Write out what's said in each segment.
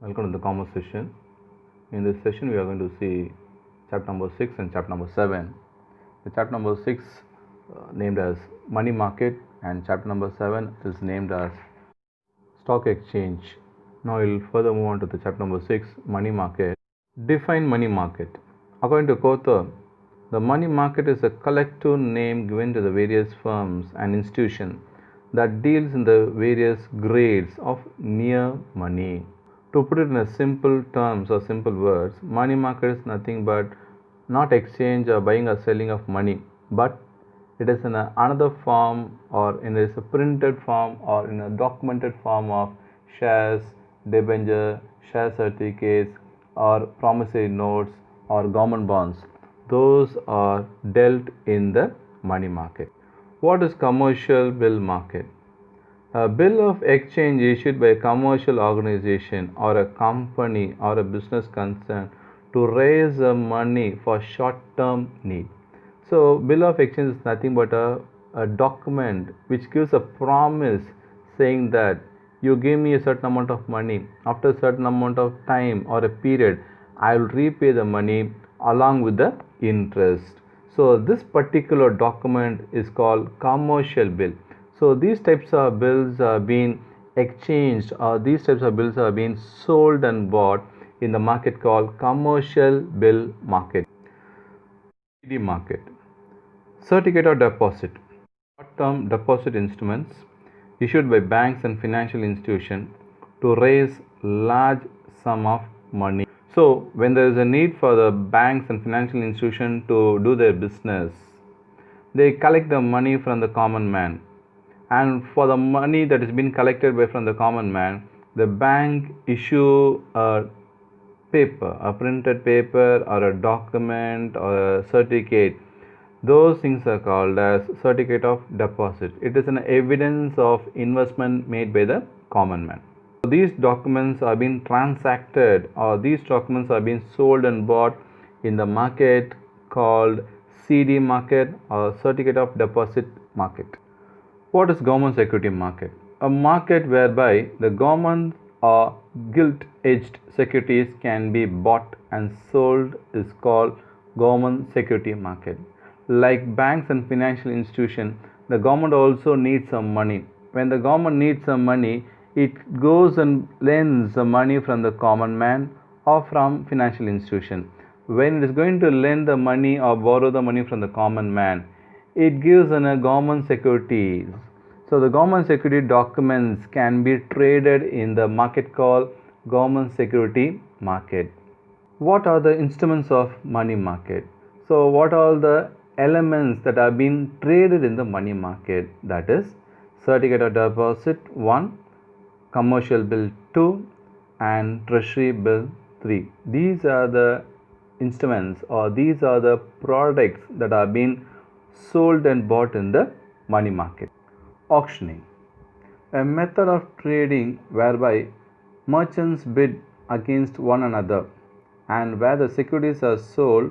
Welcome to the commerce session. In this session, we are going to see chapter number 6 and chapter number 7. The chapter number 6 named as money market, and chapter number 7 is named as stock exchange. Now we'll further move on to the chapter number 6, money market. Define money market. According to Kothur, the money market is a collective name given to the various firms and institutions that deals in the various grades of near money. To put it in a simple terms or simple words, money market is nothing but not exchange or buying or selling of money, but it is in another form, or in a printed form, or in a documented form of shares, debenture, share certificates, or promissory notes, or government bonds. Those are dealt in the money market. What is commercial bill market? A bill of exchange issued by a commercial organization or a company or a business concern to raise money for short-term need. So, bill of exchange is nothing but a document which gives a promise saying that you give me a certain amount of money. After a certain amount of time or a period, I will repay the money along with the interest. So, this particular document is called commercial bill. So these types of bills are being exchanged, or these types of bills are being sold and bought in the market called commercial bill market. CD market. Certificate of deposit. Short-term deposit instruments issued by banks and financial institutions to raise large sum of money. So when there is a need for the banks and financial institutions to do their business, they collect the money from the common man. And for the money that is being collected by from the common man, the bank issue a paper, a printed paper or a document or a certificate. Those things are called as certificate of deposit. It is an evidence of investment made by the common man. So these documents are being transacted, or these documents are being sold and bought in the market called CD market or certificate of deposit market. What is government security market? A market whereby the government or gilt-edged securities can be bought and sold is called government security market. Like banks and financial institutions, the government also needs some money. When the government needs some money, it goes and lends the money from the common man or from financial institution. When it is going to lend the money or borrow the money from the common man, it gives in a government securities. So the government security documents can be traded in the market called government security market. What are the instruments of money market? So what are the elements that are being traded in the money market? That is certificate of deposit 1, commercial bill 2, and treasury bill 3. These are the instruments, or these are the products that are being sold and bought in the money market. Auctioning, a method of trading whereby merchants bid against one another and where the securities are sold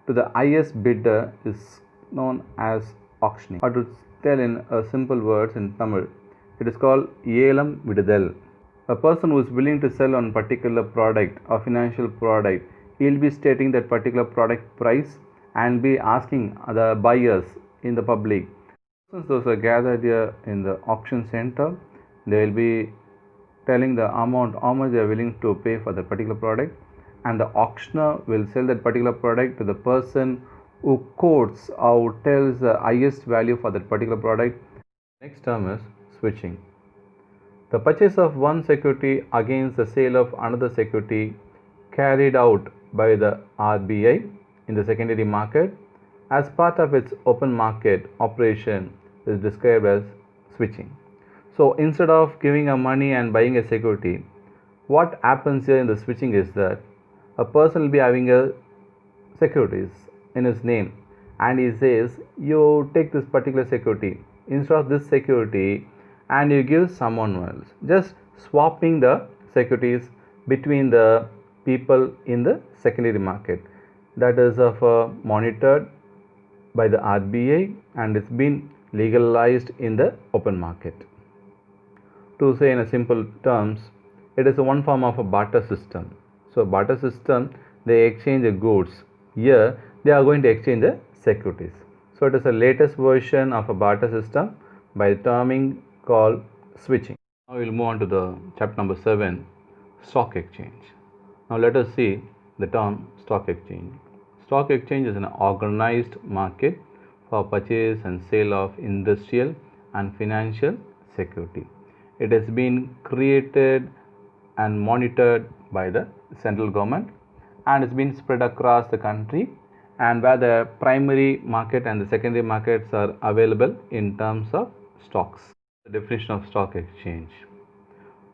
to the highest bidder is known as auctioning. Or to tell in simple words in Tamil, it is called Yelam Vidudal. A person who is willing to sell on particular product or financial product, he will be stating that particular product price and be asking the buyers in the public. Since those are gathered here in the auction center, they will be telling the amount, how much they are willing to pay for that particular product, and the auctioneer will sell that particular product to the person who quotes or tells the highest value for that particular product. Next term is switching. The purchase of one security against the sale of another security carried out by the RBI in the secondary market as part of its open market operation is described as switching. So instead of giving a money and buying a security, what happens here in the switching is that a person will be having a securities in his name, and he says, you take this particular security instead of this security and you give someone else, just swapping the securities between the people in the secondary market. That is monitored by the RBI, and it's been legalized in the open market. To say in a simple terms, It is one form of a barter system. So barter system, they exchange the goods. Here they are going to exchange the securities. So it is the latest version of a barter system by the terming called switching. Now we will move on to the chapter number 7, stock exchange. Now let us see the term stock exchange. Stock exchange is an organized market for purchase and sale of industrial and financial security. It has been created and monitored by the central government, and it's been spread across the country, and where the primary market and the secondary markets are available in terms of stocks. The definition of stock exchange.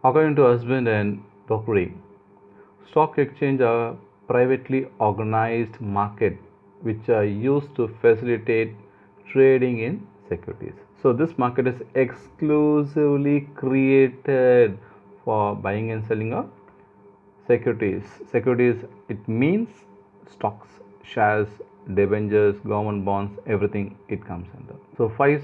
According to Husband and Dockery, stock exchange are privately organized market which are used to facilitate trading in securities. So this market is exclusively created for buying and selling of securities. Securities, it means stocks, shares, debentures, government bonds, everything it comes under. So five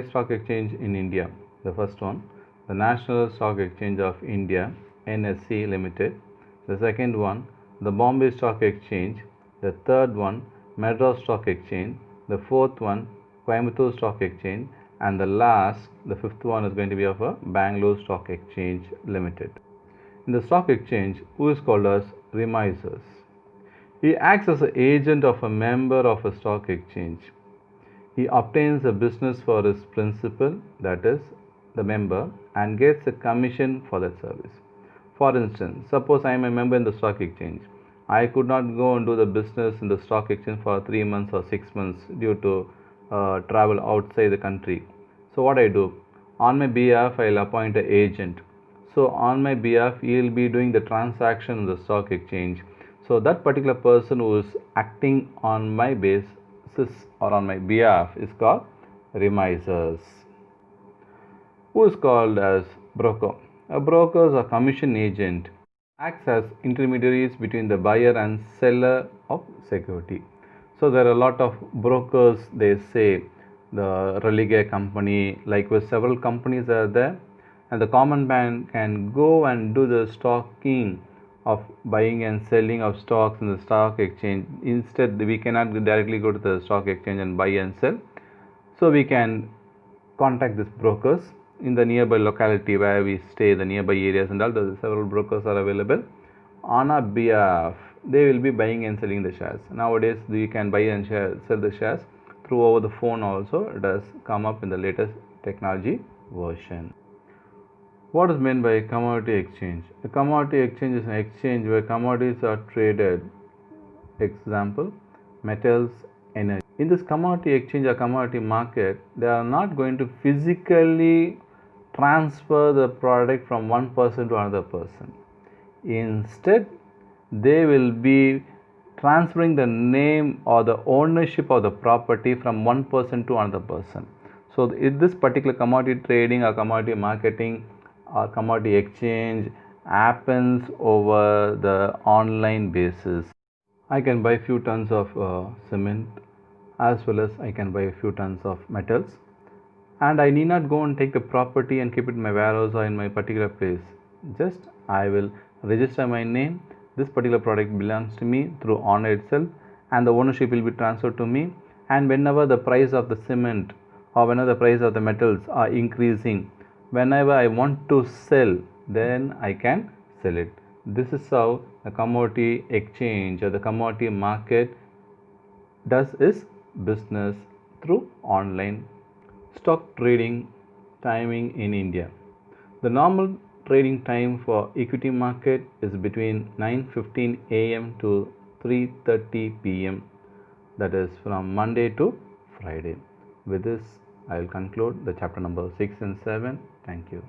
stock exchange in India. The first one, the National Stock Exchange of India, NSE Limited. The second one, the Bombay Stock Exchange. The third one, Madras Stock Exchange. The fourth one, Coimbatore Stock Exchange. And the last, the fifth one is going to be of a Bangalore Stock Exchange Limited. In the stock exchange, who is called as remisers. He acts as an agent of a member of a stock exchange. He obtains a business for his principal, that is, the member, and gets a commission for that service. For instance, suppose I am a member in the stock exchange. I could not go and do the business in the stock exchange for 3 months or 6 months due to travel outside the country. So what I do? On my behalf, I will appoint an agent. So on my behalf, he will be doing the transaction in the stock exchange. So that particular person who is acting on my basis or on my behalf is called remisers. Who is called as broker? A broker is a commission agent, acts as intermediaries between the buyer and seller of security. So there are a lot of brokers, they say, the Religare company, likewise several companies are there, and the common man can go and do the stocking of buying and selling of stocks in the stock exchange. Instead, we cannot directly go to the stock exchange and buy and sell. So we can contact these brokers in the nearby locality where we stay, the nearby areas, and all the several brokers are available. On our behalf, they will be buying and selling the shares. Nowadays, you can buy and sell the shares through over the phone also. It has come up in the latest technology version. What is meant by commodity exchange? A commodity exchange is an exchange where commodities are traded. Example, metals, energy. In this commodity exchange or commodity market, they are not going to physically transfer the product from one person to another person. Instead, they will be transferring the name or the ownership of the property from one person to another person. So in this particular commodity trading or commodity marketing or commodity exchange happens over the online basis. I can buy few tons of cement as well as I can buy a few tons of metals, and I need not go and take the property and keep it in my warehouse or in my particular place. Just I will register my name. This particular product belongs to me through honor itself, and the ownership will be transferred to me. And whenever the price of the cement or whenever the price of the metals are increasing, whenever I want to sell, then I can sell it. This is how the commodity exchange or the commodity market does its business through online. Stock trading timing in India. The normal trading time for equity market is between 9:15 a.m. to 3:30 p.m. That is from Monday to Friday. With this, I will conclude the chapter number 6 and 7. Thank you.